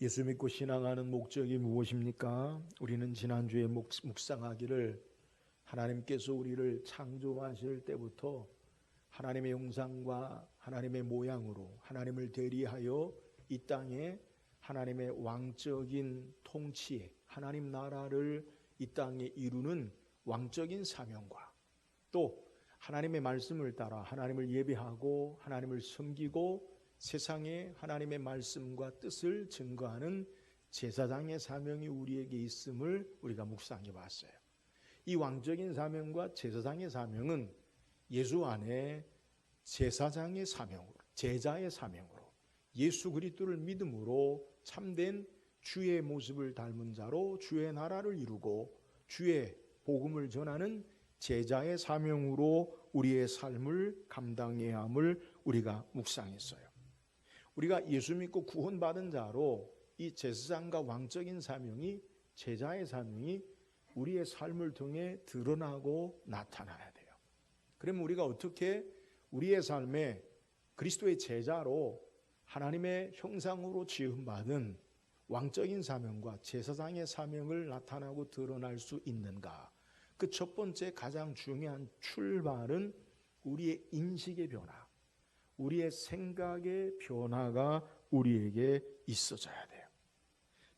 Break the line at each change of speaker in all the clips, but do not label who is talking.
예수 믿고 신앙하는 목적이 무엇입니까? 우리는 지난주에 묵상하기를 하나님께서 우리를 창조하실 때부터 하나님의 형상과 하나님의 모양으로 하나님을 대리하여 이 땅에 하나님의 왕적인 통치에 하나님 나라를 이 땅에 이루는 왕적인 사명과 또 하나님의 말씀을 따라 하나님을 예배하고 하나님을 섬기고 세상에 하나님의 말씀과 뜻을 증거하는 제사장의 사명이 우리에게 있음을 우리가 묵상해 봤어요. 이 왕적인 사명과 제사장의 사명은 예수 안에 제사장의 사명으로, 제자의 사명으로 예수 그리스도를 믿음으로 참된 주의 모습을 닮은 자로 주의 나라를 이루고 주의 복음을 전하는 제자의 사명으로 우리의 삶을 감당해야 함을 우리가 묵상했어요. 우리가 예수 믿고 구원받은 자로 이 제사장과 왕적인 사명이, 제자의 사명이 우리의 삶을 통해 드러나고 나타나야 돼요. 그러면 우리가 어떻게 우리의 삶에 그리스도의 제자로 하나님의 형상으로 지음받은 왕적인 사명과 제사장의 사명을 나타나고 드러날 수 있는가? 그 첫 번째 가장 중요한 출발은 우리의 인식의 변화, 우리의 생각의 변화가 우리에게 있어져야 돼요.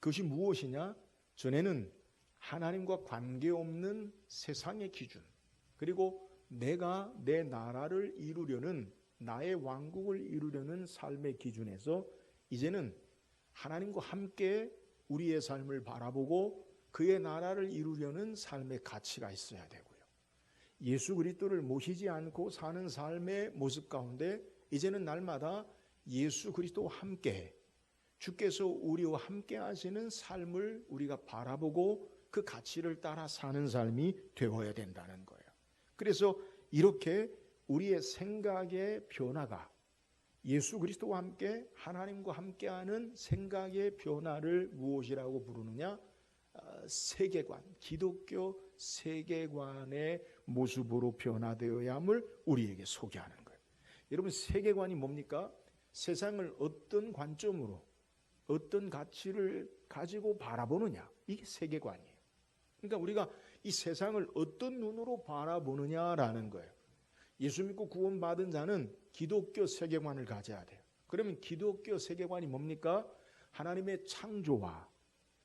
그것이 무엇이냐? 전에는 하나님과 관계없는 세상의 기준, 그리고 내가 내 나라를 이루려는, 나의 왕국을 이루려는 삶의 기준에서 이제는 하나님과 함께 우리의 삶을 바라보고 그의 나라를 이루려는 삶의 가치가 있어야 되고요. 예수 그리스도를 모시지 않고 사는 삶의 모습 가운데 이제는 날마다 예수 그리스도와 함께, 주께서 우리와 함께 하시는 삶을 우리가 바라보고 그 가치를 따라 사는 삶이 되어야 된다는 거예요. 그래서 이렇게 우리의 생각의 변화가 예수 그리스도와 함께 하나님과 함께하는 생각의 변화를 무엇이라고 부르느냐? 세계관, 기독교 세계관의 모습으로 변화되어야 함을 우리에게 소개하는 거예요. 여러분, 세계관이 뭡니까? 세상을 어떤 관점으로, 어떤 가치를 가지고 바라보느냐, 이게 세계관이에요. 그러니까 우리가 이 세상을 어떤 눈으로 바라보느냐라는 거예요. 예수 믿고 구원받은 자는 기독교 세계관을 가져야 돼요. 그러면 기독교 세계관이 뭡니까? 하나님의 창조와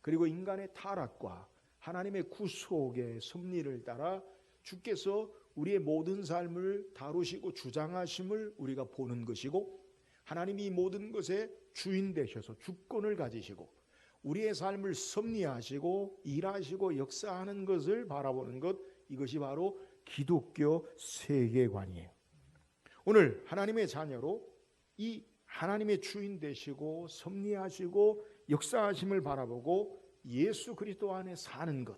그리고 인간의 타락과 하나님의 구속의 섭리를 따라 주께서 우리의 모든 삶을 다루시고 주장하심을 우리가 보는 것이고, 하나님이 모든 것의 주인 되셔서 주권을 가지시고 우리의 삶을 섭리하시고 일하시고 역사하는 것을 바라보는 것, 이것이 바로 기독교 세계관이에요. 오늘 하나님의 자녀로 이 하나님의 주인 되시고 섭리하시고 역사하심을 바라보고 예수 그리스도 안에 사는 것,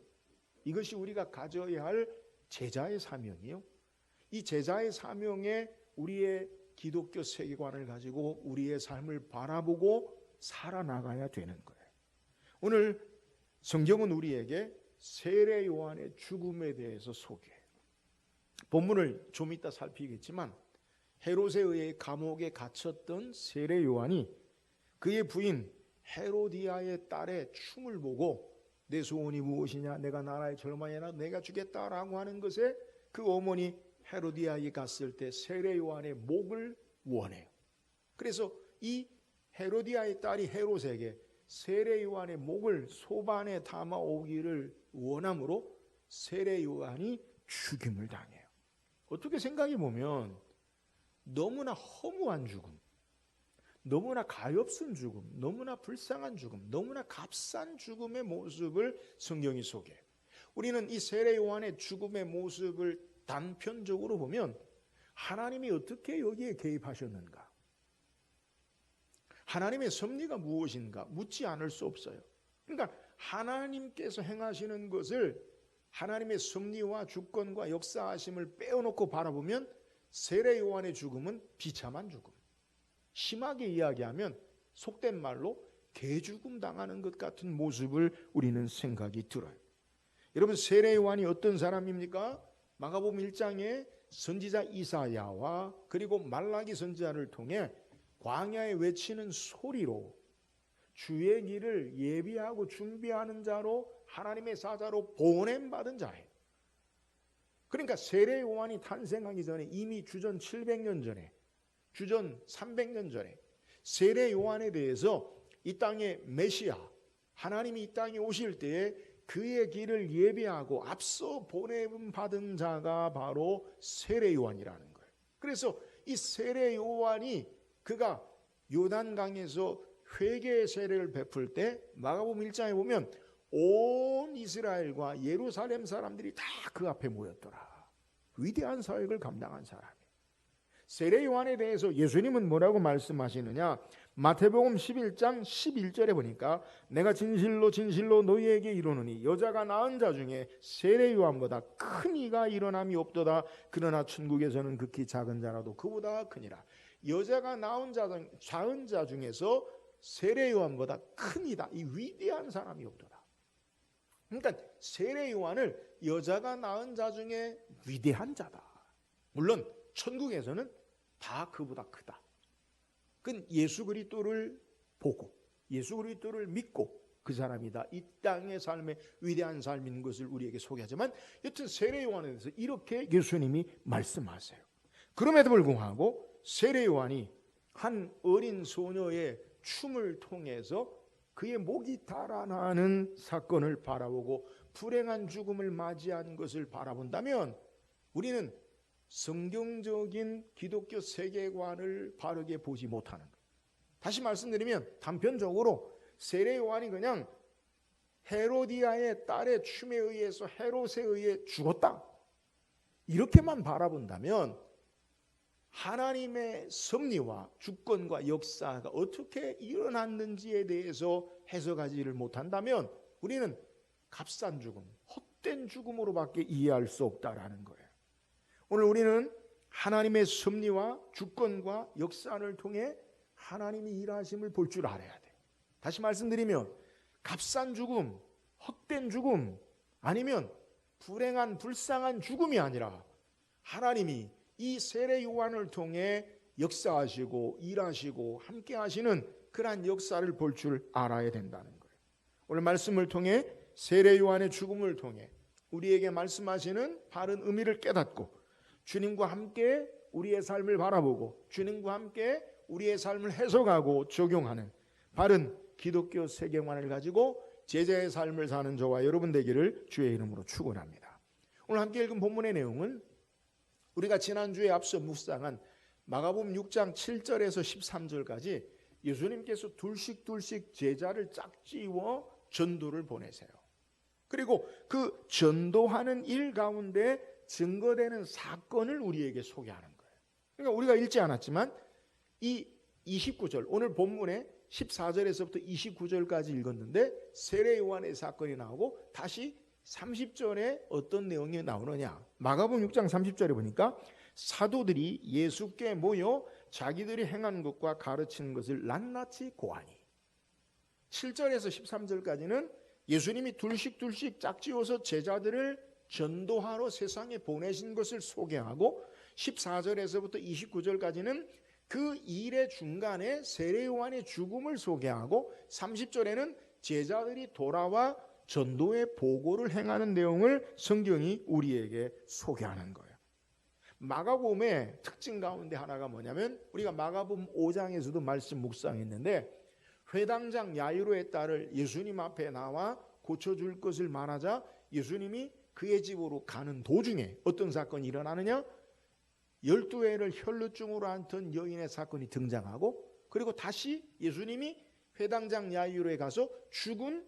이것이 우리가 가져야 할 제자의 사명이요. 이 제자의 사명에 우리의 기독교 세계관을 가지고 우리의 삶을 바라보고 살아나가야 되는 거예요. 오늘 성경은 우리에게 세례 요한의 죽음에 대해서 소개해요. 본문을 좀 이따 살피겠지만 헤롯에 의해 감옥에 갇혔던 세례 요한이 그의 부인 헤로디아의 딸의 춤을 보고 내 소원이 무엇이냐, 내가 나라의 절망이나 내가 주겠다라고 하는 것에 그 어머니 헤로디아에 갔을 때 세례 요한의 목을 원해요. 그래서 이 헤로디아의 딸이 헤롯에게 세례 요한의 목을 소반에 담아 오기를 원함으로 세례 요한이 죽임을 당해요. 어떻게 생각해 보면 너무나 허무한 죽음, 너무나 가엾은 죽음, 너무나 불쌍한 죽음, 너무나 값싼 죽음의 모습을 성경이 소개해요. 우리는 이 세례 요한의 죽음의 모습을 단편적으로 보면 하나님이 어떻게 여기에 개입하셨는가, 하나님의 섭리가 무엇인가 묻지 않을 수 없어요. 그러니까 하나님께서 행하시는 것을, 하나님의 섭리와 주권과 역사하심을 빼어놓고 바라보면 세례 요한의 죽음은 비참한 죽음, 심하게 이야기하면 속된 말로 개죽음 당하는 것 같은 모습을 우리는 생각이 들어요. 여러분, 세례 요한이 어떤 사람입니까? 마가복음 1장에 선지자 이사야와 그리고 말라기 선지자를 통해 광야에 외치는 소리로 주의 길을 예비하고 준비하는 자로 하나님의 사자로 보냄받은 자예요. 그러니까 세례 요한이 탄생하기 전에 이미 주전 700년 전에, 주전 300년 전에 세례 요한에 대해서 이 땅의 메시아, 하나님이 이 땅에 오실 때에 그의 길을 예비하고 앞서 보냄받은 자가 바로 세례 요한이라는 거예요. 그래서 이 세례 요한이 그가 요단강에서 회개의 세례를 베풀 때 마가복음 1장에 보면 온 이스라엘과 예루살렘 사람들이 다 그 앞에 모였더라. 위대한 사역을 감당한 사람이에요. 세례 요한에 대해서 예수님은 뭐라고 말씀하시느냐? 마태복음 11장 11절에 보니까 내가 진실로 진실로 너희에게 이르노니 여자가 낳은 자 중에 세례 요한보다 큰 이가 일어남이 없도다. 그러나 천국에서는 극히 작은 자라도 그보다 크니라. 여자가 낳은 작은 자 중에서 세례 요한보다 큰 이다. 이 위대한 사람이 없도다. 그러니까 세례 요한을 여자가 낳은 자 중에 위대한 자다. 물론 천국에서는 다 그보다 크다. 그건 예수 그리스도를 보고 예수 그리스도를 믿고 그 사람이다. 이 땅의 삶의 위대한 삶인 것을 우리에게 소개하지만 여튼 세례 요한에 대해서 이렇게 예수님이 말씀하세요. 그럼에도 불구하고 세례 요한이 한 어린 소녀의 춤을 통해서 그의 목이 달아나는 사건을 바라보고 불행한 죽음을 맞이한 것을 바라본다면 우리는 성경적인 기독교 세계관을 바르게 보지 못하는 거예요. 다시 말씀드리면 단편적으로 세례 요한이 그냥 헤로디아의 딸의 춤에 의해서 헤롯에 의해 죽었다, 이렇게만 바라본다면 하나님의 섭리와 주권과 역사가 어떻게 일어났는지에 대해서 해석하지를 못한다면 우리는 값싼 죽음, 헛된 죽음으로밖에 이해할 수 없다라는 거예요. 오늘 우리는 하나님의 섭리와 주권과 역사를 통해 하나님이 일하심을 볼 줄 알아야 돼요. 다시 말씀드리면 값싼 죽음, 헛된 죽음, 아니면 불행한 불쌍한 죽음이 아니라 하나님이 이 세례 요한을 통해 역사하시고 일하시고 함께 하시는 그러한 역사를 볼 줄 알아야 된다는 거예요. 오늘 말씀을 통해 세례 요한의 죽음을 통해 우리에게 말씀하시는 바른 의미를 깨닫고 주님과 함께 우리의 삶을 바라보고 주님과 함께 우리의 삶을 해석하고 적용하는 바른 기독교 세계관을 가지고 제자의 삶을 사는 저와 여러분 되기를 주의 이름으로 축원합니다. 오늘 함께 읽은 본문의 내용은 우리가 지난주에 앞서 묵상한 마가복음 6장 7절에서 13절까지 예수님께서 둘씩 제자를 짝지어 전도를 보내세요. 그리고 그 전도하는 일 가운데 증거되는 사건을 우리에게 소개하는 거예요. 그러니까 우리가 읽지 않았지만 이 29절, 오늘 본문에 14절에서부터 29절까지 읽었는데 세례 요한의 사건이 나오고 다시 30절에 어떤 내용이 나오느냐? 마가복음 6장 30절에 보니까 사도들이 예수께 모여 자기들이 행한 것과 가르치는 것을 낱낱이 고하니, 7절에서 13절까지는 예수님이 둘씩 짝지어서 제자들을 전도하러 세상에 보내신 것을 소개하고 14절에서부터 29절까지는 그 일의 중간에 세례 요한의 죽음을 소개하고 30절에는 제자들이 돌아와 전도의 보고를 행하는 내용을 성경이 우리에게 소개하는 거예요. 마가복음의 특징 가운데 하나가 뭐냐면 우리가 마가복음 5장에서도 말씀 묵상했는데 회당장 야이로의 딸을 예수님 앞에 나와 고쳐줄 것을 말하자 예수님이 그의 집으로 가는 도중에 어떤 사건이 일어나느냐? 12회를 혈루증으로 앓던 여인의 사건이 등장하고 그리고 다시 예수님이 회당장 야이로에 가서 죽은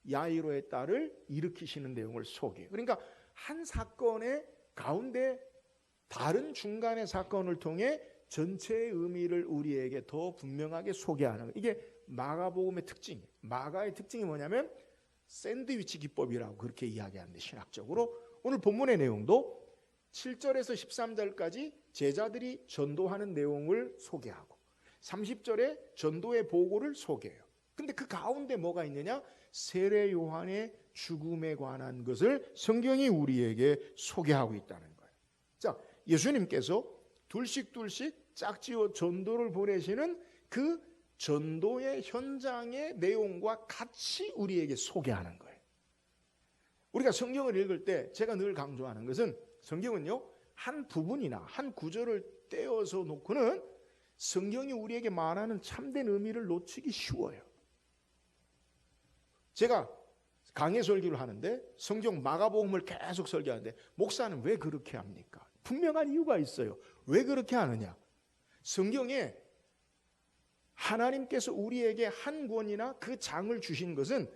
야이로의 딸을 일으키시는 내용을 소개해요. 그러니까 한 사건의 가운데 다른 중간의 사건을 통해 전체의 의미를 우리에게 더 분명하게 소개하는 거예요. 이게 마가복음의 특징이에요. 마가의 특징이 뭐냐면 샌드위치 기법이라고 그렇게 이야기하는데 신학적으로 오늘 본문의 내용도 7절에서 13절까지 제자들이 전도하는 내용을 소개하고 30절에 전도의 보고를 소개해요. 근데 그 가운데 뭐가 있느냐? 세례 요한의 죽음에 관한 것을 성경이 우리에게 소개하고 있다는 거예요. 자, 예수님께서 둘씩 짝지어 전도를 보내시는 그 전도의 현장의 내용과 같이 우리에게 소개하는 거예요. 우리가 성경을 읽을 때 제가 늘 강조하는 것은 성경은요, 한 부분이나 한 구절을 떼어서 놓고는 성경이 우리에게 말하는 참된 의미를 놓치기 쉬워요. 제가 강해 설교를 하는데 성경 마가복음을 계속 설교하는데 목사는 왜 그렇게 합니까? 분명한 이유가 있어요. 왜 그렇게 하느냐? 성경에 하나님께서 우리에게 한 권이나 그 장을 주신 것은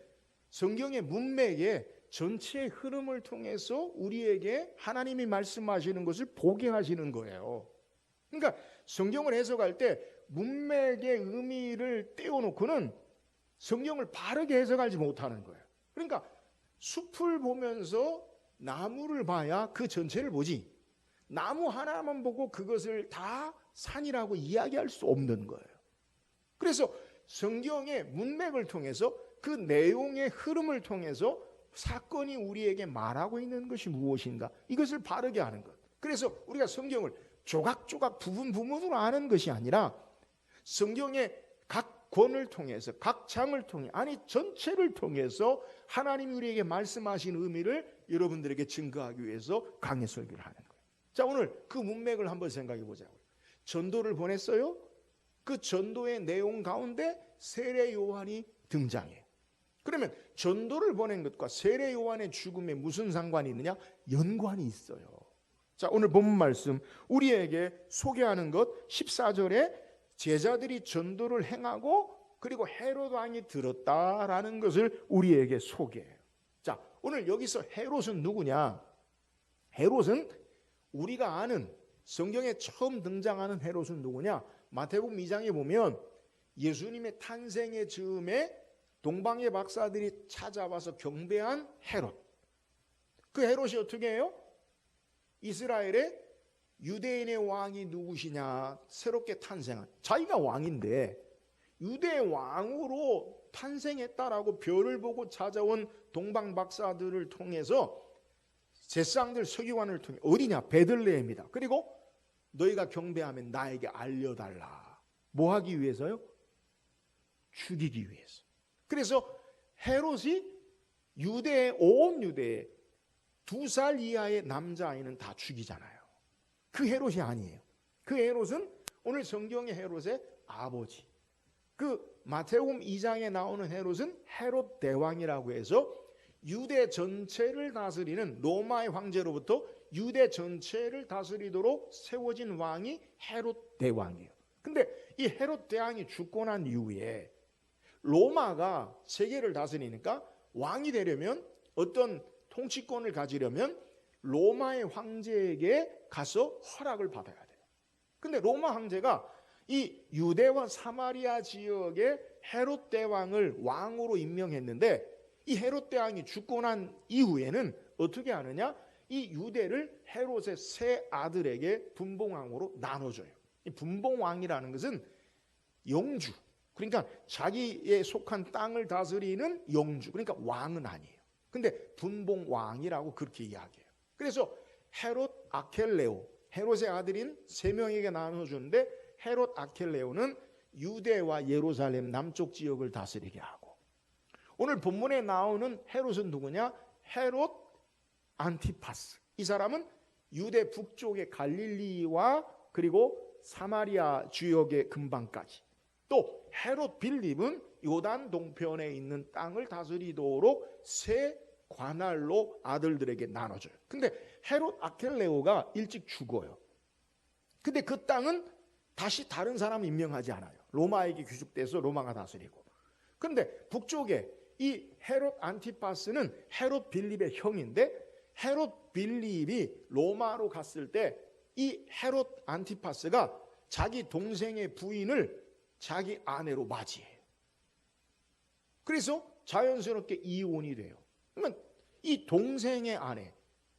성경의 문맥에 전체의 흐름을 통해서 우리에게 하나님이 말씀하시는 것을 보게 하시는 거예요. 그러니까 성경을 해석할 때 문맥의 의미를 떼어놓고는 성경을 바르게 해석하지 못하는 거예요. 그러니까 숲을 보면서 나무를 봐야 그 전체를 보지, 나무 하나만 보고 그것을 다 산이라고 이야기할 수 없는 거예요. 그래서 성경의 문맥을 통해서 그 내용의 흐름을 통해서 사건이 우리에게 말하고 있는 것이 무엇인가, 이것을 바르게 하는 것. 그래서 우리가 성경을 조각조각 부분으로 아는 것이 아니라 성경의 각 권을 통해서, 각 장을 통해, 아니 전체를 통해서 하나님이 우리에게 말씀하신 의미를 여러분들에게 증거하기 위해서 강해 설교를 하는 거예요. 자, 오늘 그 문맥을 한번 생각해 보자고요. 전도를 보냈어요. 그 전도의 내용 가운데 세례 요한이 등장해요. 그러면 전도를 보낸 것과 세례 요한의 죽음에 무슨 상관이 있느냐? 연관이 있어요. 자, 오늘 본문 말씀 우리에게 소개하는 것 14절에 제자들이 전도를 행하고 그리고 헤롯 왕이 들었다라는 것을 우리에게 소개해요. 자, 오늘 여기서 헤롯은 누구냐? 헤롯은 우리가 아는 성경에 처음 등장하는 헤롯은 누구냐? 마태복음 2장에 보면 예수님의 탄생의 즈음에 동방의 박사들이 찾아와서 경배한 헤롯. 그 헤롯이 어떻게 해요? 이스라엘의 유대인의 왕이 누구시냐? 새롭게 탄생한, 자기가 왕인데 유대 왕으로 탄생했다라고 별을 보고 찾아온 동방 박사들을 통해서 제사장들 서기관을 통해 어디냐? 베들레헴이다. 그리고 너희가 경배하면 나에게 알려달라. 뭐 하기 위해서요? 죽이기 위해서. 그래서 헤롯이 온 유대에 2살 이하의 남자아이는 다 죽이잖아요. 그 헤롯이 아니에요. 그 헤롯은 오늘 성경의 헤롯의 아버지. 그 마태복음 2장에 나오는 헤롯은 헤롯 대왕이라고 해서 유대 전체를 다스리는 로마의 황제로부터 유대 전체를 다스리도록 세워진 왕이 헤롯 대왕이에요. 근데 이 헤롯 대왕이 죽고 난 이후에 로마가 세계를 다스리니까 왕이 되려면, 어떤 통치권을 가지려면 로마의 황제에게 가서 허락을 받아야 돼요. 근데 로마 황제가 이 유대와 사마리아 지역의 헤롯 대왕을 왕으로 임명했는데 이 헤롯 대왕이 죽고 난 이후에는 어떻게 하느냐? 이 유대를 헤롯의 세 아들에게 분봉왕으로 나눠줘요. 이 분봉왕이라는 것은 영주, 그러니까 자기에 속한 땅을 다스리는 영주, 그러니까 왕은 아니에요. 근데 분봉왕이라고 그렇게 이야기해요. 그래서 헤롯 아켈레오, 헤롯의 아들인 3명에게 나눠주는데 헤롯 아켈레오는 유대와 예루살렘 남쪽 지역을 다스리게 하고, 오늘 본문에 나오는 헤롯은 누구냐? 헤롯 안티파스. 이 사람은 유대 북쪽의 갈릴리와 그리고 사마리아 지역의 근방까지, 또 헤롯 빌립은 요단 동편에 있는 땅을 다스리도록 세 관할로 아들들에게 나눠줘요. 근데 헤롯 아켈레오가 일찍 죽어요. 근데 그 땅은 다시 다른 사람 임명하지 않아요. 로마에게 귀속돼서 로마가 다스리고. 근데 북쪽에 이 헤롯 안티파스는 헤롯 빌립의 형인데, 헤롯 빌립이 로마로 갔을 때 이 헤롯 안티파스가 자기 동생의 부인을 자기 아내로 맞이해요. 그래서 자연스럽게 이혼이 돼요. 그러면 이 동생의 아내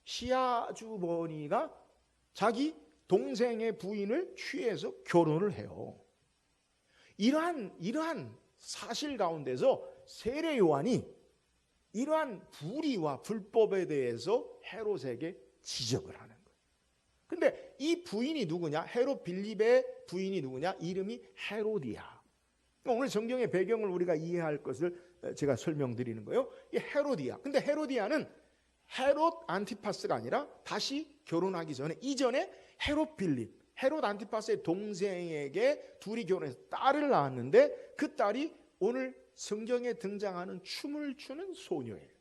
시아주버니가 자기 동생의 부인을 취해서 결혼을 해요. 이러한 사실 가운데서 세례 요한이 이러한 불의와 불법에 대해서 헤롯에게 지적을 하는 거예요. 근데 이 부인이 누구냐? 헤롯 빌립의 부인이 누구냐? 이름이 헤로디아. 오늘 성경의 배경을 우리가 이해할 것을 제가 설명드리는 거예요. 이 헤로디아. 근데 헤로디아는 헤롯 안티파스가 아니라 다시 결혼하기 전에 이전에 헤롯 빌립, 헤롯 안티파스의 동생에게 둘이 결혼해서 딸을 낳았는데 그 딸이 오늘 성경에 등장하는 춤을 추는 소녀예요.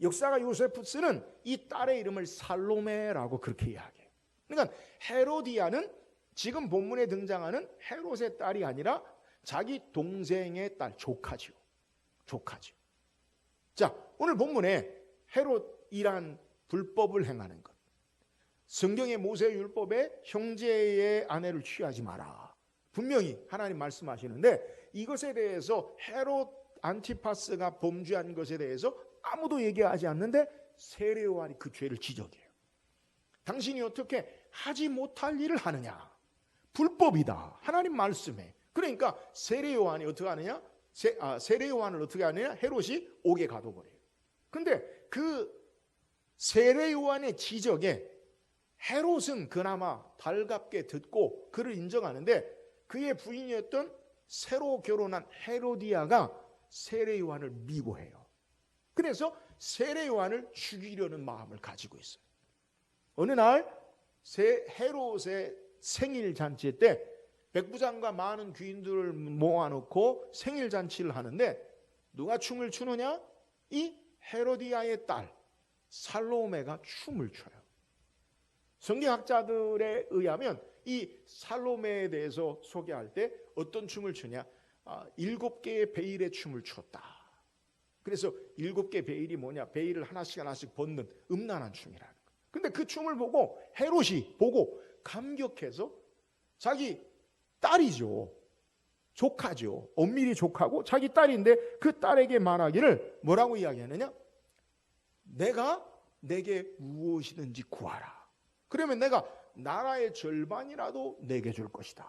역사가 요세푸스는 이 딸의 이름을 살로메라고 그렇게 이야기해요. 그러니까 헤로디아는 지금 본문에 등장하는 헤롯의 딸이 아니라 자기 동생의 딸, 조카죠. 자, 오늘 본문에 헤롯이란 불법을 행하는 것, 성경의 모세율법에 형제의 아내를 취하지 마라, 분명히 하나님 말씀하시는데 이것에 대해서 헤롯 안티파스가 범죄한 것에 대해서 아무도 얘기하지 않는데 세례 요한이 그 죄를 지적해요. 당신이 어떻게 하지 못할 일을 하느냐, 불법이다, 하나님 말씀에. 그러니까 세례 요한이 어떻게 하느냐, 세례 요한을 어떻게 하느냐, 헤롯이 옥에 가둬버려요. 근데 그 세례 요한의 지적에 헤롯은 그나마 달갑게 듣고 그를 인정하는데 그의 부인이었던 새로 결혼한 헤로디아가 세례 요한을 미워해요. 그래서 세례 요한을 죽이려는 마음을 가지고 있어요. 어느 날 헤롯의 생일 잔치 때 백부장과 많은 귀인들을 모아놓고 생일 잔치를 하는데 누가 춤을 추느냐? 이 헤로디아의 딸 살로메가 춤을 춰요. 성경학자들에 의하면 이 살로메에 대해서 소개할 때 어떤 춤을 추냐? 7개의 베일의 춤을 췄다. 그래서 7개 베일이 뭐냐? 베일을 하나씩 벗는 음란한 춤이라는 거예요. 근데 그 춤을 보고 헤롯이 보고 감격해서 자기 딸이죠, 조카죠, 엄밀히 조카고 자기 딸인데 그 딸에게 말하기를 뭐라고 이야기하느냐? 내가 내게 무엇이든지 구하라. 그러면 내가 나라의 절반이라도 내게 줄 것이다.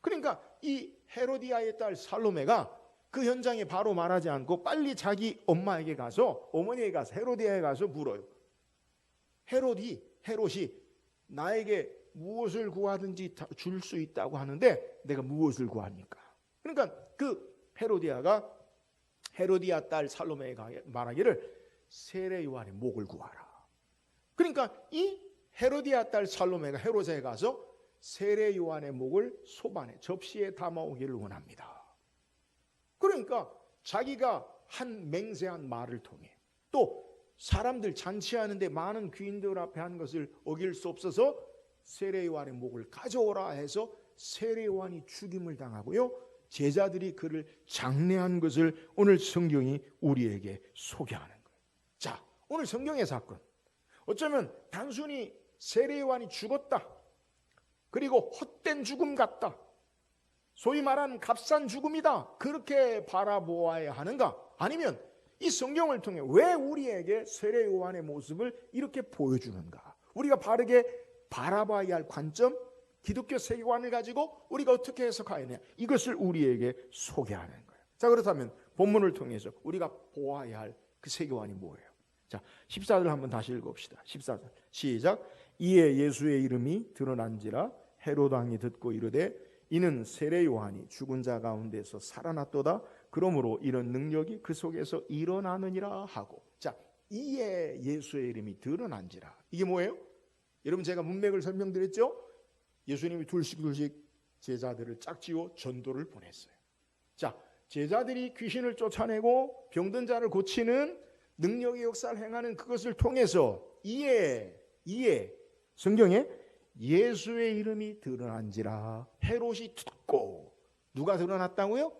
그러니까 이 헤로디아의 딸 살로메가 그 현장에 바로 말하지 않고 빨리 자기 엄마에게 가서, 어머니에게 가서, 헤로디아에 가서 물어요. 헤롯이 나에게 무엇을 구하든지 줄 수 있다고 하는데 내가 무엇을 구합니까? 그러니까 그 헤로디아 딸 살로메가 말하기를 세례 요한의 목을 구하라. 그러니까 이 헤로디아 딸 살로메가 헤롯에 가서 세례 요한의 목을 소반에 접시에 담아오기를 원합니다. 그러니까 자기가 한 맹세한 말을 통해 또 사람들 잔치하는데 많은 귀인들 앞에 한 것을 어길 수 없어서 세례 요한의 목을 가져오라 해서 세례 요한이 죽임을 당하고요, 제자들이 그를 장례한 것을 오늘 성경이 우리에게 소개하는 거예요. 자, 오늘 성경의 사건, 어쩌면 단순히 세례 요한이 죽었다, 그리고 헛된 죽음 같다, 소위 말하는 값싼 죽음이다, 그렇게 바라보아야 하는가? 아니면 이 성경을 통해 왜 우리에게 세례 요한의 모습을 이렇게 보여주는가? 우리가 바르게 바라봐야 할 관점, 기독교 세계관을 가지고 우리가 어떻게 해석해야 하느냐, 이것을 우리에게 소개하는 거예요. 자, 그렇다면 본문을 통해서 우리가 보아야 할 그 세계관이 뭐예요? 자, 14절 한번 다시 읽읍시다. 14절 시작. 이에 예수의 이름이 드러난지라 헤롯 왕이 듣고 이르되 이는 세례 요한이 죽은 자 가운데서 살아났도다. 그러므로 이런 능력이 그 속에서 일어나느니라 하고. 자, 이에 예수의 이름이 드러난지라, 이게 뭐예요? 여러분, 제가 문맥을 설명드렸죠? 예수님이 둘씩 제자들을 짝지어 전도를 보냈어요. 자, 제자들이 귀신을 쫓아내고 병든 자를 고치는 능력의 역사를 행하는 그것을 통해서 이에 성경에 예수의 이름이 드러난지라 헤롯이 듣고. 누가 드러났다고요?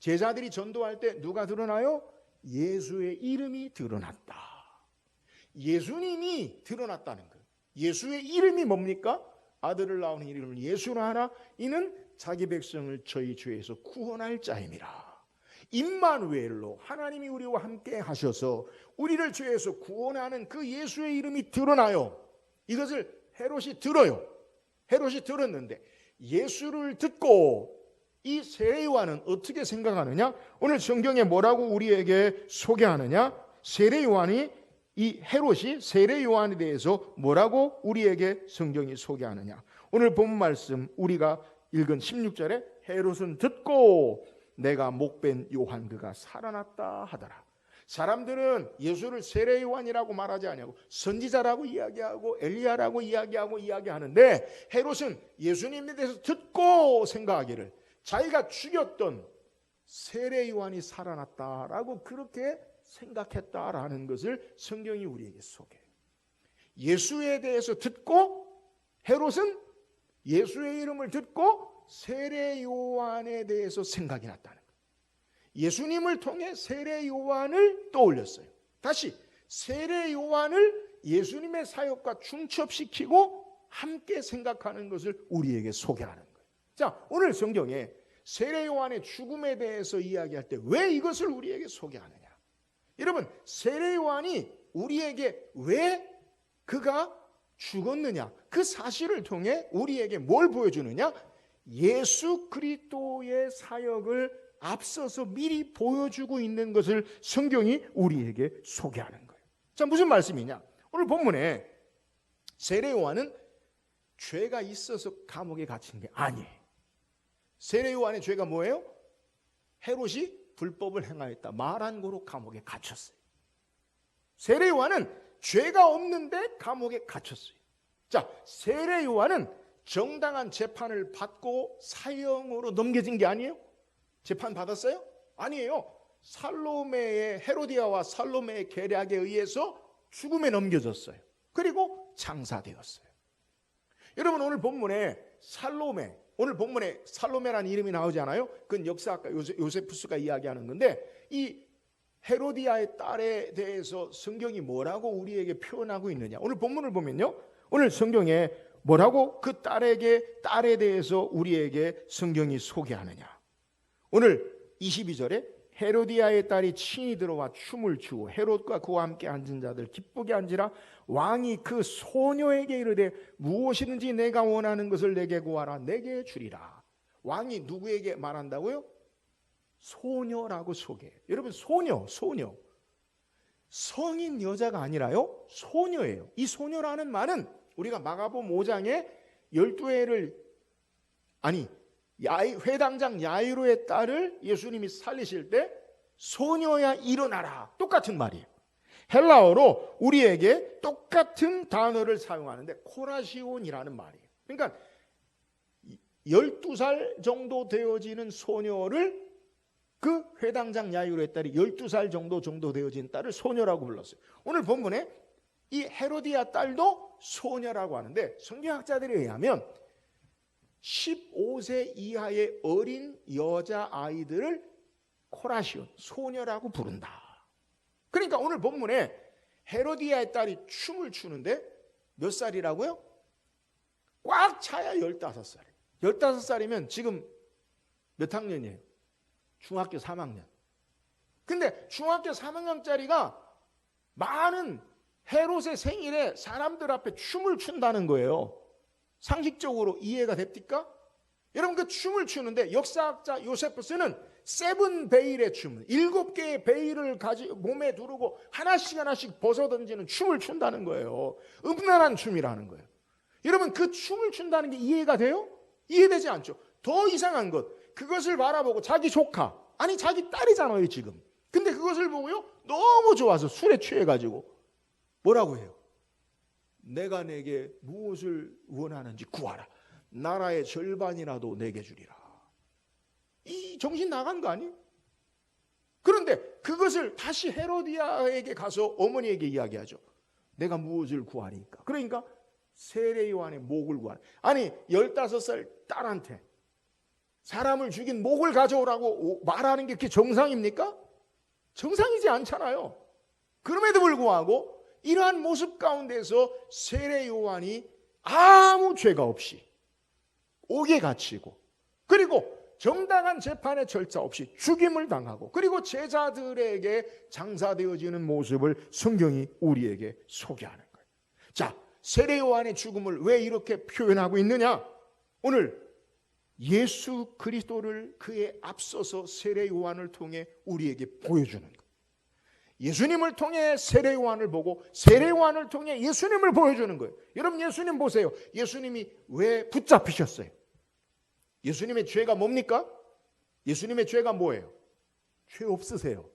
제자들이 전도할 때 누가 드러나요? 예수의 이름이 드러났다. 예수님이 드러났다는 거예요. 예수의 이름이 뭡니까? 아들을 낳은 이름을 예수로 하나, 이는 자기 백성을 저희 죄에서 구원할 자임이라. 임마누엘로 하나님이 우리와 함께 하셔서 우리를 죄에서 구원하는 그 예수의 이름이 드러나요. 이것을 헤롯이 들어요. 헤롯이 들었는데 예수를 듣고 이 세례 요한은 어떻게 생각하느냐? 오늘 성경에 뭐라고 우리에게 소개하느냐? 세례 요한이, 이 헤롯이 세례 요한에 대해서 뭐라고 우리에게 성경이 소개하느냐? 오늘 본 말씀 우리가 읽은 16절에 헤롯은 듣고 내가 목벤 요한 그가 살아났다 하더라. 사람들은 예수를 세례 요한이라고 말하지 않냐고 선지자라고 이야기하고 엘리야라고 이야기하는데 헤롯은 예수님에 대해서 듣고 생각하기를 자기가 죽였던 세례 요한이 살아났다라고 그렇게 생각했다라는 것을 성경이 우리에게 소개해요. 예수에 대해서 듣고 헤롯은 예수의 이름을 듣고 세례 요한에 대해서 생각이 났다는 거예요. 예수님을 통해 세례 요한을 떠올렸어요. 다시 세례 요한을 예수님의 사역과 중첩시키고 함께 생각하는 것을 우리에게 소개하는 거예요. 자, 오늘 성경에 세례 요한의 죽음에 대해서 이야기할 때 왜 이것을 우리에게 소개하느냐? 여러분, 세례 요한이 우리에게 왜 그가 죽었느냐? 그 사실을 통해 우리에게 뭘 보여주느냐? 예수 그리스도의 사역을 앞서서 미리 보여주고 있는 것을 성경이 우리에게 소개하는 거예요. 자, 무슨 말씀이냐? 오늘 본문에 세례 요한은 죄가 있어서 감옥에 갇힌 게 아니에요. 세례 요한의 죄가 뭐예요? 헤롯이 불법을 행하였다. 말한 고로 감옥에 갇혔어요. 세례 요한은 죄가 없는데 감옥에 갇혔어요. 자, 세례 요한은 정당한 재판을 받고 사형으로 넘겨진 게 아니에요? 재판 받았어요? 아니에요. 살로메의 헤로디아와 살로메의 계략에 의해서 죽음에 넘겨졌어요. 그리고 장사되었어요. 여러분, 오늘 본문에 살로메, 오늘 본문에 살로메라는 이름이 나오지 않아요? 그건 역사학가 요세푸스가 이야기하는 건데 이 헤로디아의 딸에 대해서 성경이 뭐라고 우리에게 표현하고 있느냐? 오늘 본문을 보면요, 오늘 성경에 뭐라고 그 딸에 대해서 우리에게 성경이 소개하느냐? 오늘 22절에 헤로디아의 딸이 친히 들어와 춤을 추고 헤롯과 그와 함께 앉은 자들 기쁘게 앉으라. 왕이 그 소녀에게 이르되 무엇이든지 내가 원하는 것을 내게 구하라. 내게 주리라. 왕이 누구에게 말한다고요? 소녀라고 소개해요. 여러분, 소녀 성인 여자가 아니라요, 소녀예요. 이 소녀라는 말은 우리가 마가복음 5장에 12회를 회당장 야이로의 딸을 예수님이 살리실 때 소녀야 일어나라, 똑같은 말이에요. 헬라어로 우리에게 똑같은 단어를 사용하는데 코라시온이라는 말이에요. 그러니까 12살 정도 되어지는 소녀를, 그 회당장 야이로의 딸이 12살 정도 되어진 딸을 소녀라고 불렀어요. 오늘 본문에 이 헤로디아 딸도 소녀라고 하는데 성경학자들에 의하면 15세 이하의 어린 여자아이들을 코라시온, 소녀라고 부른다. 그러니까 오늘 본문에 헤로디아의 딸이 춤을 추는데 몇 살이라고요? 꽉 차야 15살이에요. 15살이면 지금 몇 학년이에요? 중학교 3학년. 근데 중학교 3학년짜리가 많은 헤롯의 생일에 사람들 앞에 춤을 춘다는 거예요. 상식적으로 이해가 됩니까? 여러분, 그 춤을 추는데 역사학자 요세푸스는 세븐 베일의 춤, 7개의 베일을 몸에 두르고 하나씩 벗어던지는 춤을 춘다는 거예요. 음란한 춤이라는 거예요. 여러분, 그 춤을 춘다는 게 이해가 돼요? 이해되지 않죠. 더 이상한 것, 그것을 바라보고 자기 조카, 자기 딸이잖아요 지금. 근데 그것을 보고요 너무 좋아서 술에 취해가지고 뭐라고 해요? 내가 내게 무엇을 원하는지 구하라. 나라의 절반이라도 내게 주리라. 이 정신 나간 거 아니에요? 그런데 그것을 다시 헤로디아에게 가서 어머니에게 이야기하죠. 내가 무엇을 구하니까. 그러니까 세례 요한의 목을 구하라. 15살 딸한테 사람을 죽인 목을 가져오라고 말하는 게 그게 정상입니까? 정상이지 않잖아요. 그럼에도 불구하고 이러한 모습 가운데서 세례 요한이 아무 죄가 없이 옥에 갇히고, 그리고 정당한 재판의 절차 없이 죽임을 당하고, 그리고 제자들에게 장사되어지는 모습을 성경이 우리에게 소개하는 거예요. 자, 세례 요한의 죽음을 왜 이렇게 표현하고 있느냐? 오늘 예수 그리스도를 그에 앞서서 세례 요한을 통해 우리에게 보여주는 거예요. 예수님을 통해 세례 요한을 보고 세례 요한을 통해 예수님을 보여주는 거예요. 여러분, 예수님 보세요. 예수님이 왜 붙잡히셨어요? 예수님의 죄가 뭡니까? 예수님의 죄가 뭐예요? 죄 없으세요.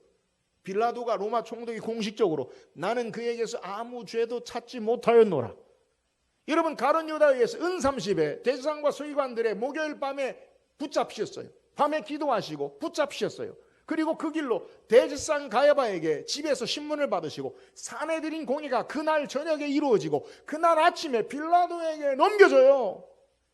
빌라도가 로마 총독이 공식적으로 나는 그에게서 아무 죄도 찾지 못하였노라. 여러분, 가룟 유다에 의해서 은30에 대제사장과 서기관들의 목요일 밤에 붙잡히셨어요. 밤에 기도하시고 붙잡히셨어요. 그리고 그 길로 대제사장 가야바에게 집에서 신문을 받으시고 사내들인 공의가 그날 저녁에 이루어지고 그날 아침에 빌라도에게 넘겨져요.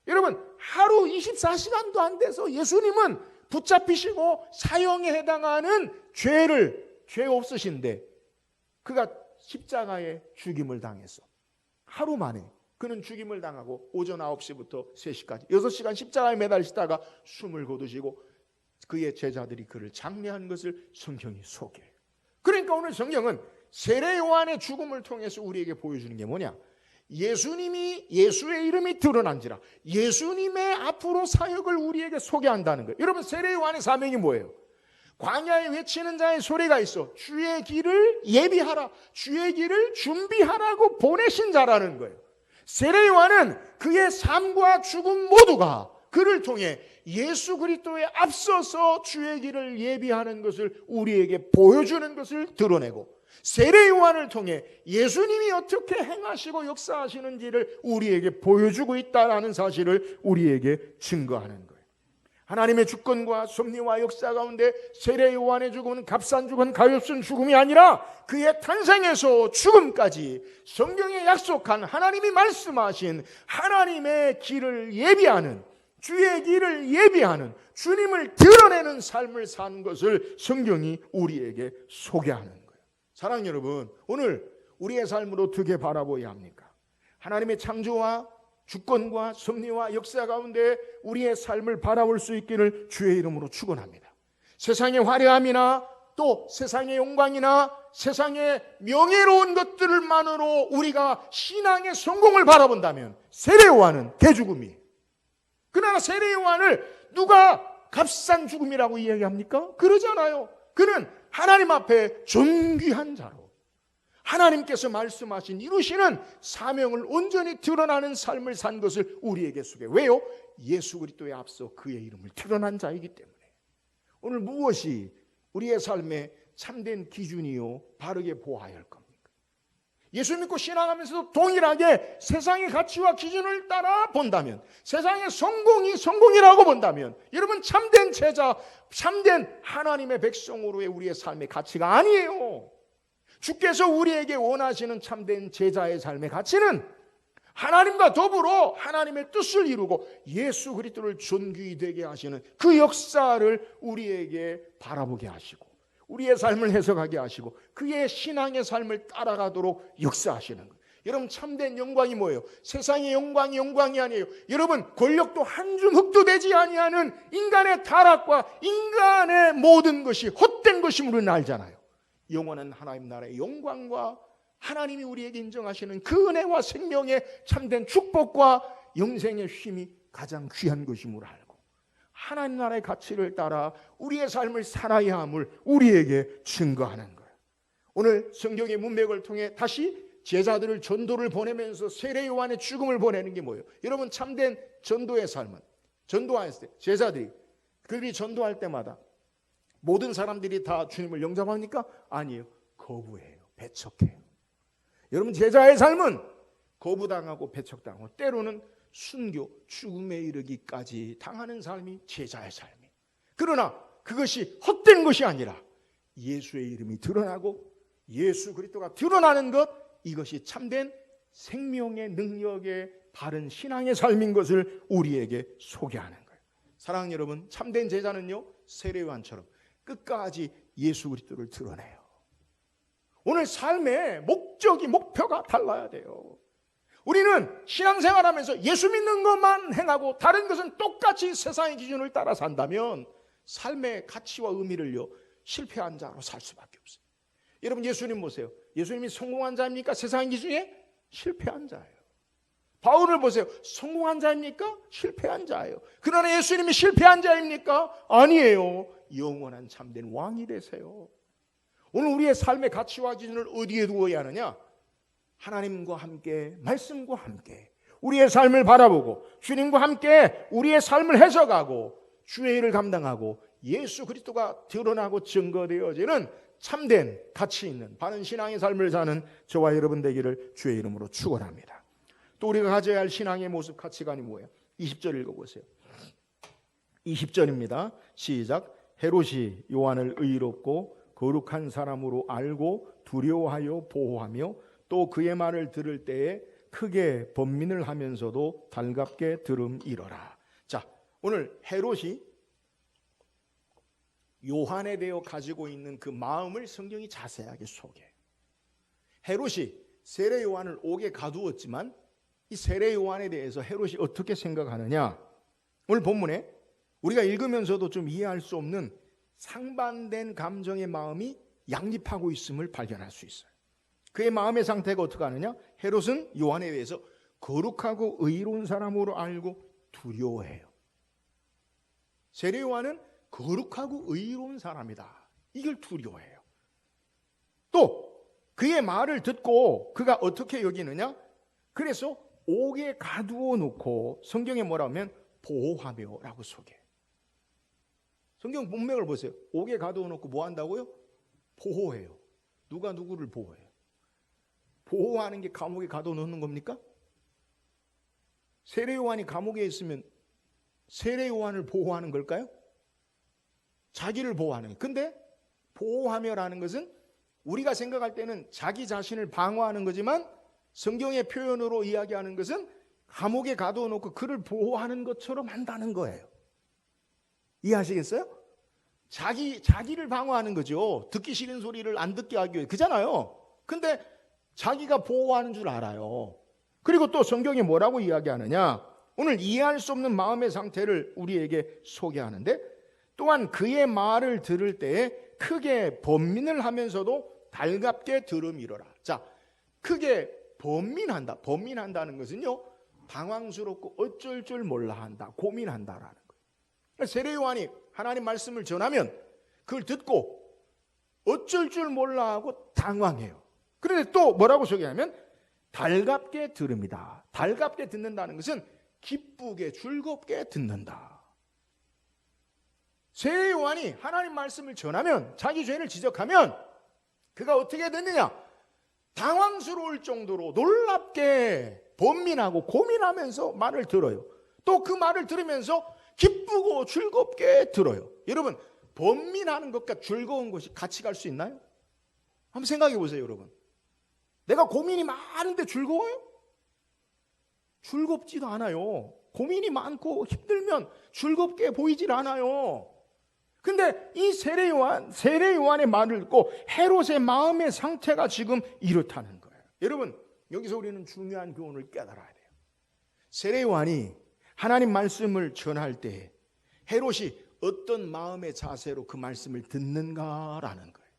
여러분, 하루 24시간도 안 돼서 예수님은 붙잡히시고 사형에 해당하는 죄 없으신데 그가 십자가에 죽임을 당했어. 하루 만에 그는 죽임을 당하고 오전 9시부터 3시까지 6시간 십자가에 매달리시다가 숨을 거두시고 그의 제자들이 그를 장례한 것을 성경이 소개해요. 그러니까 오늘 성경은 세례 요한의 죽음을 통해서 우리에게 보여주는 게 뭐냐? 예수님이, 예수의 이름이 드러난지라 예수님의 앞으로 사역을 우리에게 소개한다는 거예요. 여러분, 세례 요한의 사명이 뭐예요? 광야에 외치는 자의 소리가 있어 주의 길을 예비하라, 주의 길을 준비하라고 보내신 자라는 거예요. 세례 요한은 그의 삶과 죽음 모두가 그를 통해 예수 그리스도에 앞서서 주의 길을 예비하는 것을 우리에게 보여주는 것을 드러내고 세례 요한을 통해 예수님이 어떻게 행하시고 역사하시는지를 우리에게 보여주고 있다는 사실을 우리에게 증거하는 거예요. 하나님의 주권과 섭리와 역사 가운데 세례 요한의 죽음은 값싼 죽은 가엾은 죽음이 아니라 그의 탄생에서 죽음까지 성경에 약속한 하나님이 말씀하신 하나님의 길을 예비하는, 주의 길을 예비하는, 주님을 드러내는 삶을 사는 것을 성경이 우리에게 소개하는 거예요. 사랑하는 여러분, 오늘 우리의 삶을 어떻게 바라보아야 합니까? 하나님의 창조와 주권과 섭리와 역사 가운데 우리의 삶을 바라볼 수 있기를 주의 이름으로 축원합니다. 세상의 화려함이나 또 세상의 영광이나 세상의 명예로운 것들만으로 우리가 신앙의 성공을 바라본다면 세례 요한은 개죽음이에요. 그러나 세례 요한을 누가 값싼 죽음이라고 이야기합니까? 그러잖아요. 그는 하나님 앞에 존귀한 자로 하나님께서 말씀하신 이루시는 사명을 온전히 드러나는 삶을 산 것을 우리에게 소개해요. 왜요? 예수 그리스도에 앞서 그의 이름을 드러난 자이기 때문에. 오늘 무엇이 우리의 삶의 참된 기준이요 바르게 보아야 할 겁니까? 예수 믿고 신앙하면서도 동일하게 세상의 가치와 기준을 따라 본다면, 세상의 성공이 성공이라고 본다면 여러분, 참된 제자, 참된 하나님의 백성으로의 우리의 삶의 가치가 아니에요. 주께서 우리에게 원하시는 참된 제자의 삶의 가치는 하나님과 더불어 하나님의 뜻을 이루고 예수 그리스도를 존귀히 되게 하시는 그 역사를 우리에게 바라보게 하시고 우리의 삶을 해석하게 하시고 그의 신앙의 삶을 따라가도록 역사하시는 거예요. 여러분, 참된 영광이 뭐예요? 세상의 영광이 아니에요. 여러분, 권력도 한 줌 흙도 되지 아니하는 인간의 타락과 인간의 모든 것이 헛된 것임을 우리는 알잖아요. 영원한 하나님 나라의 영광과 하나님이 우리에게 인정하시는 그 은혜와 생명의 참된 축복과 영생의 쉼이 가장 귀한 것임을 알고 하나님 나라의 가치를 따라 우리의 삶을 살아야 함을 우리에게 증거하는 거예요. 오늘 성경의 문맥을 통해 다시 제자들을 전도를 보내면서 세례 요한의 죽음을 보내는 게 뭐예요? 여러분, 참된 전도의 삶은 전도했을 때 제자들이 그들이 전도할 때마다 모든 사람들이 다 주님을 영접합니까? 아니에요. 거부해요. 배척해요. 여러분, 제자의 삶은 거부당하고 배척당하고 때로는 순교, 죽음에 이르기까지 당하는 삶이 제자의 삶이에요. 그러나 그것이 헛된 것이 아니라 예수의 이름이 드러나고 예수 그리스도가 드러나는 것, 이것이 참된 생명의 능력의 바른 신앙의 삶인 것을 우리에게 소개하는 거예요. 사랑하는 여러분, 참된 제자는요 세례 요한처럼 끝까지 예수 그리스도를 드러내요. 오늘 삶의 목표가 달라야 돼요. 우리는 신앙생활하면서 예수 믿는 것만 행하고 다른 것은 똑같이 세상의 기준을 따라 산다면 삶의 가치와 의미를요 실패한 자로 살 수밖에 없어요. 여러분, 예수님 보세요. 예수님이 성공한 자입니까? 세상의 기준에 실패한 자예요. 바울을 보세요. 성공한 자입니까? 실패한 자예요. 그러나 예수님이 실패한 자입니까? 아니에요. 영원한 참된 왕이 되세요. 오늘 우리의 삶의 가치와 기준을 어디에 두어야 하느냐? 하나님과 함께, 말씀과 함께 우리의 삶을 바라보고 주님과 함께 우리의 삶을 해석하고 주의 일을 감당하고 예수 그리스도가 드러나고 증거되어지는 참된 가치 있는 바른 신앙의 삶을 사는 저와 여러분 되기를 주의 이름으로 축원합니다. 또 우리가 가져야 할 신앙의 모습 가치관이 뭐예요? 20절 읽어보세요. 20절입니다. 시작. 헤롯이 요한을 의롭고 거룩한 사람으로 알고 두려워하여 보호하며 또 그의 말을 들을 때에 크게 번민을 하면서도 달갑게 들음이러라. 자, 오늘 헤롯이 요한에 대해 가지고 있는 그 마음을 성경이 자세하게 소개해요. 헤롯이 세례 요한을 옥에 가두었지만 이 세례 요한에 대해서 헤롯이 어떻게 생각하느냐? 오늘 본문에 우리가 읽으면서도 좀 이해할 수 없는 상반된 감정의 마음이 양립하고 있음을 발견할 수 있어요. 그의 마음의 상태가 어떻게 하느냐? 헤롯은 요한에 대해서 거룩하고 의로운 사람으로 알고 두려워해요. 세례 요한은 거룩하고 의로운 사람이다. 이걸 두려워해요. 또 그의 말을 듣고 그가 어떻게 여기느냐? 그래서 옥에 가두어 놓고 성경에 뭐라고 하면 보호하며 라고 소개해요. 성경 문맥을 보세요. 옥에 가두어 놓고 뭐 한다고요? 보호해요. 누가 누구를 보호해요? 보호하는 게 감옥에 가둬 놓는 겁니까? 세례 요한이 감옥에 있으면 세례 요한을 보호하는 걸까요? 자기를 보호하는 거예요. 근데 보호하며라는 것은 우리가 생각할 때는 자기 자신을 방어하는 거지만 성경의 표현으로 이야기하는 것은 감옥에 가둬 놓고 그를 보호하는 것처럼 한다는 거예요. 이해하시겠어요? 자기를 방어하는 거죠. 듣기 싫은 소리를 안 듣게 하기 위해. 그잖아요. 근데 자기가 보호하는 줄 알아요. 그리고 또 성경이 뭐라고 이야기하느냐? 오늘 이해할 수 없는 마음의 상태를 우리에게 소개하는데 또한 그의 말을 들을 때에 크게 번민을 하면서도 달갑게 들음이러라. 자, 크게 번민한다. 번민한다는 것은요, 당황스럽고 어쩔 줄 몰라 한다. 고민한다라는 거예요. 세례 요한이 하나님 말씀을 전하면 그걸 듣고 어쩔 줄 몰라 하고 당황해요. 그런데 또 뭐라고 소개하면 달갑게 들음이다. 달갑게 듣는다는 것은 기쁘게 즐겁게 듣는다. 세례 요한이 하나님 말씀을 전하면 자기 죄를 지적하면 그가 어떻게 됐느냐? 당황스러울 정도로 놀랍게 번민하고 고민하면서 말을 들어요. 또 그 말을 들으면서 기쁘고 즐겁게 들어요. 여러분, 번민하는 것과 즐거운 것이 같이 갈 수 있나요? 한번 생각해 보세요, 여러분. 내가 고민이 많은데 즐거워요? 즐겁지도 않아요. 고민이 많고 힘들면 즐겁게 보이질 않아요. 근데 이 세례 요한의 말을 듣고 헤롯의 마음의 상태가 지금 이렇다는 거예요. 여러분, 여기서 우리는 중요한 교훈을 깨달아야 돼요. 세례 요한이 하나님 말씀을 전할 때 헤롯이 어떤 마음의 자세로 그 말씀을 듣는가라는 거예요.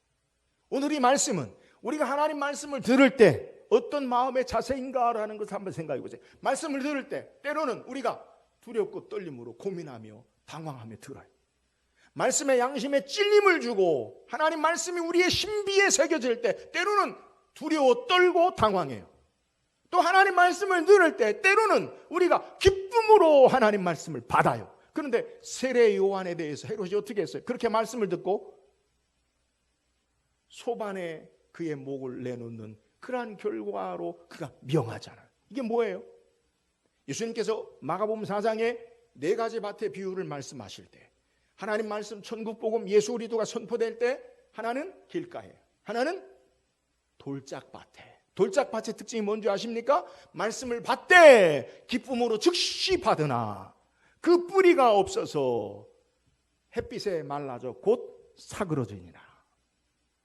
오늘 이 말씀은 우리가 하나님 말씀을 들을 때 어떤 마음의 자세인가라는 것을 한번 생각해 보세요. 말씀을 들을 때 때로는 우리가 두렵고 떨림으로 고민하며 당황하며 들어요. 말씀의 양심에 찔림을 주고 하나님 말씀이 우리의 신비에 새겨질 때 때로는 두려워 떨고 당황해요. 또 하나님 말씀을 들을 때 때로는 우리가 기쁨으로 하나님 말씀을 받아요. 그런데 세례 요한에 대해서 헤롯이 어떻게 했어요? 그렇게 말씀을 듣고 소반에 그의 목을 내놓는 그러한 결과로 그가 명하잖아요. 이게 뭐예요? 예수님께서 마가복음 4장에 4가지 밭의 비유를 말씀하실 때 하나님 말씀 천국복음 예수 그리스도가 선포될 때 하나는 길가에, 하나는 돌짝밭에. 돌짝밭의 특징이 뭔지 아십니까? 말씀을 받되 기쁨으로 즉시 받으나 그 뿌리가 없어서 햇빛에 말라져 곧 사그러지니라.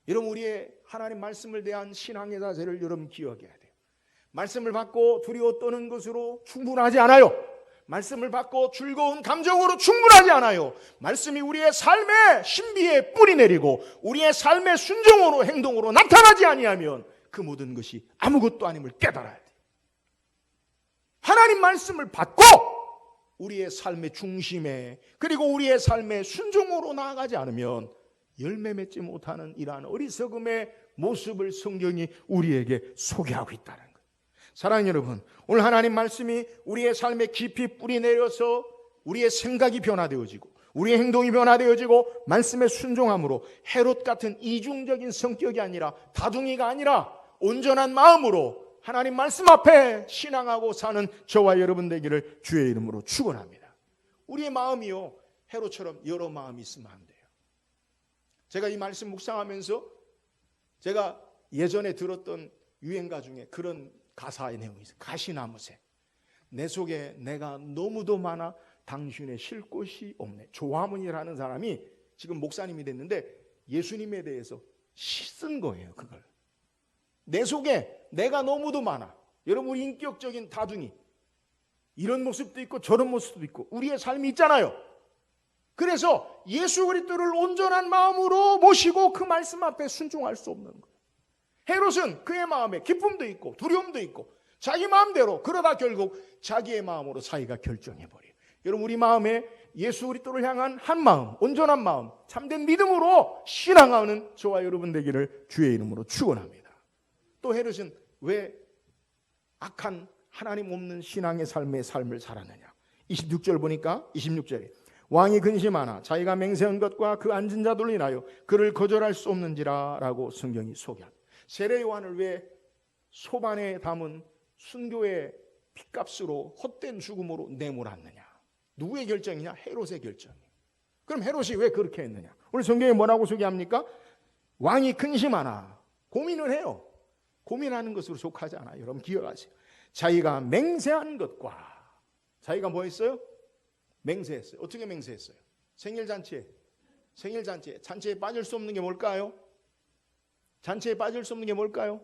여러분, 우리의 하나님 말씀을 대한 신앙의 자세를 여러분 기억해야 돼요. 말씀을 받고 두려워 떠는 것으로 충분하지 않아요. 말씀을 받고 즐거운 감정으로 충분하지 않아요. 말씀이 우리의 삶의 신비에 뿌리 내리고 우리의 삶의 순종으로 행동으로 나타나지 아니하면 그 모든 것이 아무것도 아님을 깨달아야 돼요. 하나님 말씀을 받고 우리의 삶의 중심에 그리고 우리의 삶의 순종으로 나아가지 않으면 열매 맺지 못하는 이러한 어리석음의 모습을 성경이 우리에게 소개하고 있다는 거예요. 사랑하는 여러분, 오늘 하나님 말씀이 우리의 삶에 깊이 뿌리 내려서 우리의 생각이 변화되어지고 우리의 행동이 변화되어지고 말씀에 순종함으로 헤롯 같은 이중적인 성격이 아니라, 다둥이가 아니라 온전한 마음으로 하나님 말씀 앞에 신앙하고 사는 저와 여러분 되기를 주의 이름으로 축원합니다. 우리의 마음이요, 헤롯처럼 여러 마음이 있으면 안 돼요. 제가 이 말씀 묵상하면서 제가 예전에 들었던 유행가 중에 그런 가사의 내용이 있어요. 가시나무새. 내 속에 내가 너무도 많아 당신의 쉴 곳이 없네. 조화문이라는 사람이 지금 목사님이 됐는데 예수님에 대해서 쓴 거예요. 그걸. 내 속에 내가 너무도 많아. 여러분, 우리 인격적인 다둥이, 이런 모습도 있고 저런 모습도 있고 우리의 삶이 있잖아요. 그래서 예수 그리스도를 온전한 마음으로 모시고 그 말씀 앞에 순종할 수 없는 거예요. 헤롯은 그의 마음에 기쁨도 있고 두려움도 있고 자기 마음대로, 그러다 결국 자기의 마음으로 사이가 결정해버려요. 여러분, 우리 마음에 예수 그리스도를 향한 한 마음, 온전한 마음, 참된 믿음으로 신앙하는 저와 여러분 되기를 주의 이름으로 축원합니다. 또 헤롯은 왜 악한 하나님 없는 신앙의 삶을 살았느냐? 26절 보니까 26절에 왕이 근심하나 자기가 맹세한 것과 그 앉은 자들로 인하여 그를 거절할 수 없는지라 라고 성경이 소개합니다. 세례 요한을 왜 소반에 담은 순교의 핏값으로 헛된 죽음으로 내몰았느냐? 누구의 결정이냐? 헤롯의 결정이에요. 그럼 헤롯이 왜 그렇게 했느냐? 오늘 성경에 뭐라고 소개합니까? 왕이 근심하나, 고민을 해요. 고민하는 것으로 속하지 않아요. 여러분 기억하세요. 자기가 맹세한 것과, 자기가 뭐 했어요? 맹세했어요. 어떻게 맹세했어요? 생일잔치에 잔치에 빠질 수 없는 게 뭘까요? 잔치에 빠질 수 없는 게 뭘까요?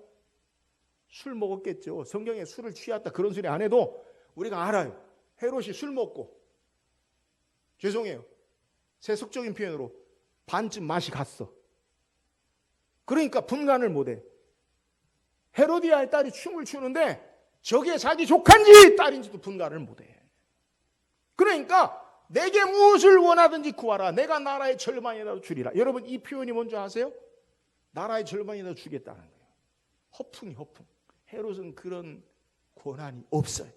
술 먹었겠죠. 성경에 술을 취했다 그런 소리 안 해도 우리가 알아요. 헤롯이 술 먹고, 죄송해요, 세속적인 표현으로 반쯤 맛이 갔어. 그러니까 분간을 못해. 헤로디아의 딸이 춤을 추는데 저게 자기 조카인지 딸인지도 분간을 못해. 그러니까 내게 무엇을 원하든지 구하라. 내가 나라의 절반이라도 주리라. 여러분, 이 표현이 뭔지 아세요? 나라의 절반이라도 주겠다는 거예요. 허풍이 허풍. 헤롯은 그런 권한이 없어요.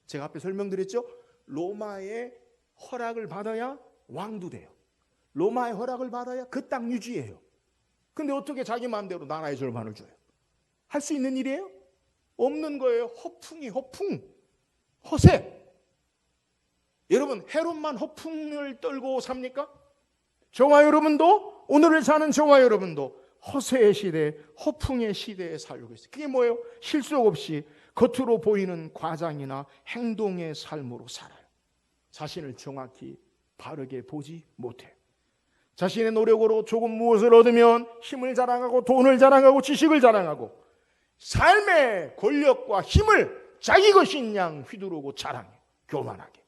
제가 앞에 설명드렸죠? 로마의 허락을 받아야 왕도 돼요. 로마의 허락을 받아야 그 땅 유지해요. 근데 어떻게 자기 마음대로 나라의 절반을 줘요? 할 수 있는 일이에요? 없는 거예요. 허풍이 허풍, 허세. 여러분, 헤롯만 허풍을 떨고 삽니까? 저와 여러분도, 오늘을 사는 저와 여러분도 허세의 시대, 허풍의 시대에 살고 있어요. 그게 뭐예요? 실속 없이 겉으로 보이는 과장이나 행동의 삶으로 살아요. 자신을 정확히 바르게 보지 못해요. 자신의 노력으로 조금 무엇을 얻으면 힘을 자랑하고 돈을 자랑하고 지식을 자랑하고 삶의 권력과 힘을 자기 것인 양 휘두르고 자랑해요. 교만하게.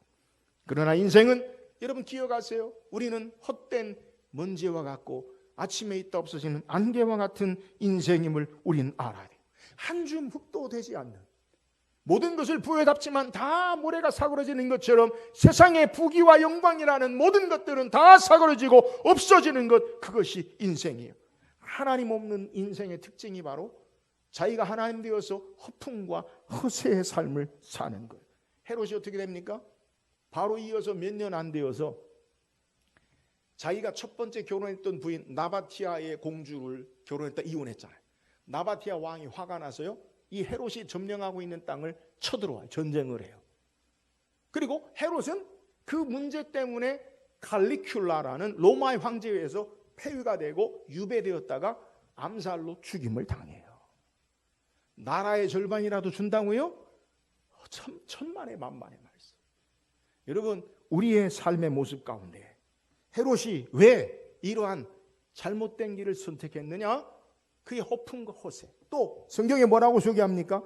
그러나 인생은, 여러분 기억하세요. 우리는 헛된 먼지와 같고 아침에 있다 없어지는 안개와 같은 인생임을 우리는 알아야 돼요. 한 줌 흙도 되지 않는, 모든 것을 부여잡지만 다 모래가 사그러지는 것처럼 세상의 부귀와 영광이라는 모든 것들은 다 사그러지고 없어지는 것, 그것이 인생이에요. 하나님 없는 인생의 특징이 바로 자기가 하나님 되어서 허풍과 허세의 삶을 사는 거예요. 헤롯이 어떻게 됩니까? 바로 이어서 몇 년 안 되어서 자기가 첫 번째 결혼했던 부인 나바티아의 공주를 결혼했다 이혼했잖아요. 나바티아 왕이 화가 나서요, 이 헤롯이 점령하고 있는 땅을 쳐들어와요. 전쟁을 해요. 그리고 헤롯은 그 문제 때문에 칼리큘라라는 로마의 황제회에서 폐위가 되고 유배되었다가 암살로 죽임을 당해요. 나라의 절반이라도 준다고요? 참 천만의 만만의 말씀. 여러분, 우리의 삶의 모습 가운데 헤롯이 왜 이러한 잘못된 길을 선택했느냐? 그의 허풍과 허세. 또 성경에 뭐라고 소개합니까?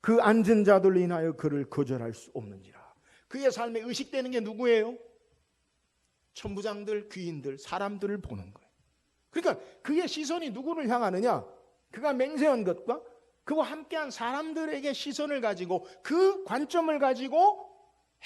그 앉은 자들로 인하여 그를 거절할 수 없는지라. 그의 삶에 의식되는 게 누구예요? 천부장들, 귀인들, 사람들을 보는 거예요. 그러니까 그의 시선이 누구를 향하느냐? 그가 맹세한 것과 그와 함께한 사람들에게 시선을 가지고, 그 관점을 가지고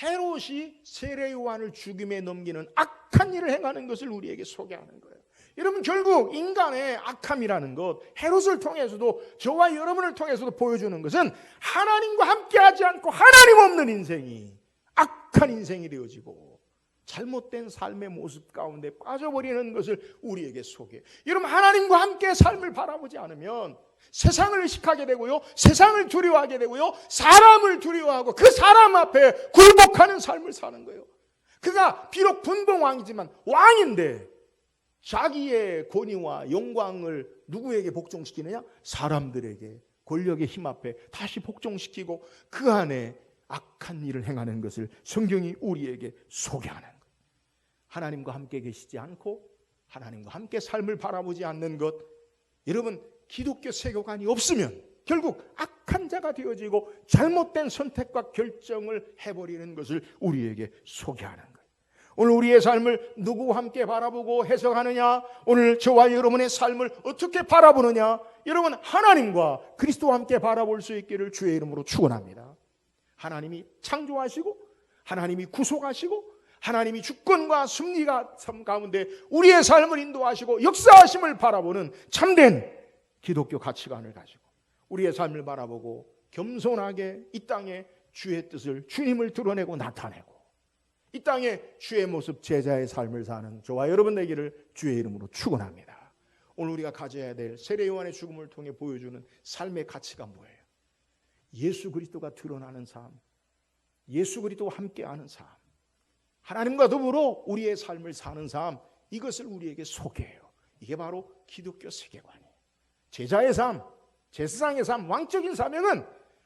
헤롯이 세례 요한을 죽임에 넘기는 악한 일을 행하는 것을 우리에게 소개하는 거예요. 여러분, 결국 인간의 악함이라는 것, 헤롯을 통해서도 저와 여러분을 통해서도 보여주는 것은 하나님과 함께하지 않고 하나님 없는 인생이 악한 인생이 되어지고 잘못된 삶의 모습 가운데 빠져버리는 것을 우리에게 소개해요. 여러분, 하나님과 함께 삶을 바라보지 않으면 세상을 의식하게 되고요, 세상을 두려워하게 되고요, 사람을 두려워하고 그 사람 앞에 굴복하는 삶을 사는 거예요. 그가 비록 분봉왕이지만 왕인데 자기의 권위와 영광을 누구에게 복종시키느냐? 사람들에게, 권력의 힘 앞에 다시 복종시키고 그 안에 악한 일을 행하는 것을 성경이 우리에게 소개하는 거예요. 하나님과 함께 계시지 않고 하나님과 함께 삶을 바라보지 않는 것, 여러분, 기독교 세계관이 없으면 결국 악한 자가 되어지고 잘못된 선택과 결정을 해버리는 것을 우리에게 소개하는 거예요. 오늘 우리의 삶을 누구와 함께 바라보고 해석하느냐? 오늘 저와 여러분의 삶을 어떻게 바라보느냐? 여러분, 하나님과 그리스도와 함께 바라볼 수 있기를 주의 이름으로 축원합니다. 하나님이 창조하시고 하나님이 구속하시고 하나님이 주권과 승리가 삶 가운데 우리의 삶을 인도하시고 역사하심을 바라보는 참된 기독교 가치관을 가지고 우리의 삶을 바라보고 겸손하게 이 땅에 주의 뜻을, 주님을 드러내고 나타내고 이 땅에 주의 모습, 제자의 삶을 사는 저와 여러분 되기를 주의 이름으로 축원합니다. 오늘 우리가 가져야 될 세례 요한의 죽음을 통해 보여주는 삶의 가치가 뭐예요? 예수 그리스도가 드러나는 삶, 예수 그리스도와 함께하는 삶, 하나님과 더불어 우리의 삶을 사는 삶, 이것을 우리에게 소개해요. 이게 바로 기독교 세계관이에요. 제자의 삶, 제사장의 삶, 왕적인 사명은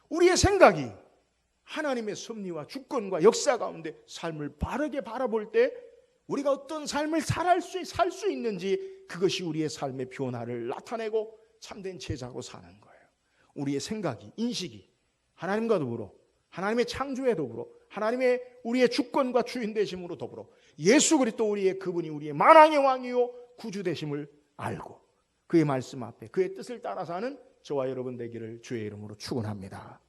우리의 생각이 하나님의 섭리와 주권과 역사 가운데 삶을 바르게 바라볼 때 우리가 어떤 삶을 살 수 있는지, 그것이 우리의 삶의 변화를 나타내고 참된 제자로 사는 거예요. 우리의 생각이, 인식이 하나님과 더불어, 하나님의 창조에 더불어, 하나님의 우리의 주권과 주인 되심으로 더불어 예수 그리스도 우리의 그분이 우리의 만왕의 왕이요 구주 되심을 알고 그의 말씀 앞에 그의 뜻을 따라 사는 저와 여러분 되기를 주의 이름으로 축원합니다.